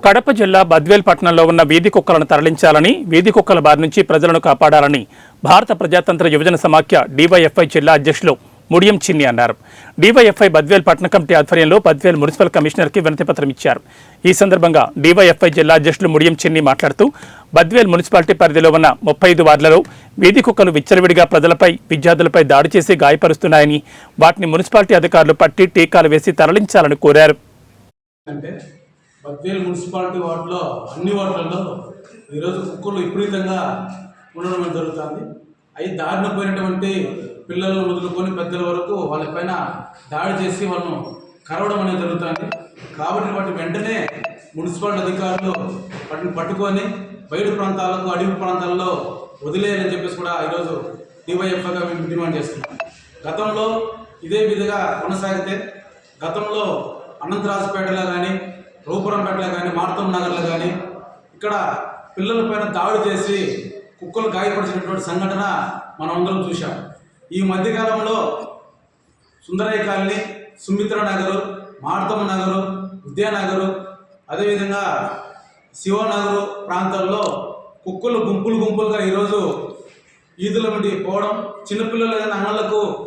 కడప జిల్లా బద్వేల్ పట్టణంలో ఉన్న వీధి కుక్కలను తరలించాలని, వీధి కుక్కల బారి నుంచి ప్రజలను కాపాడాలని భారత ప్రజాతంత్ర యువజన సమాఖ్య డివైఎఫ్ఐ జిల్లా అధ్యక్షులు ముడియం చిన్ని అన్నారు. డివైఎఫ్ఐ బద్వేల్ పట్టణ కమిటీ ఆధ్వర్యంలో బద్వేల్ మున్సిపల్ కమిషనర్కి వినతిపత్రం ఇచ్చారు. ఈ సందర్భంగా డివైఎఫ్ఐ జిల్లా అధ్యక్షులు ముడియం చిన్ని మాట్లాడుతూ, బద్వేల్ మున్సిపాలిటీ పరిధిలో ఉన్న 35 వార్డులలో వీధి కుక్కలు విచ్చలవిడిగా ప్రజలపై, విద్యార్థులపై దాడి చేసి గాయపరుస్తున్నాయని, వాటిని మున్సిపాలిటీ అధికారులు పట్టి టీకాలు వేసి తరలించాలని కోరారు. బద్వేల్ మున్సిపాలిటీ వార్డులో అన్ని వార్డులలో ఈరోజు కుక్కలు విపరీతంగా ఉండడం జరుగుతుంది. అవి దారిన పోయినటువంటి పిల్లలను మొదలుకొని పెద్దల వరకు వాళ్ళపైన దాడి చేసి వాళ్ళను కరవడం అనేది జరుగుతుంది. కాబట్టి వాటి వెంటనే మున్సిపాలిటీ అధికారులు వాటిని పట్టుకొని బయట ప్రాంతాలకు, అడవి ప్రాంతాల్లో వదిలేయాలని చెప్పేసి కూడా ఈరోజు డివైఎఫ్ఐగా మేము డిమాండ్ చేస్తున్నాం. గతంలో ఇదే విధంగా కొనసాగితే గతంలో అనంతరాజుపేటలో కానీ, రూపురంపేటలో కానీ, మార్తం నగర్లో కానీ ఇక్కడ పిల్లలపైన దాడి చేసి కుక్కలు గాయపరిచినటువంటి సంఘటన మనం అందరం చూసాం. ఈ మధ్యకాలంలో సుందరయ్య కాలనీ, సుమిత్ర నగరు, మార్తం నగరు, విద్యానగరు, అదేవిధంగా శివనగరు ప్రాంతాల్లో కుక్కలు గుంపులుగా ఈరోజు ఈదుల నుండి పోవడం, చిన్నపిల్లలు కానీ అంగళ్ళకు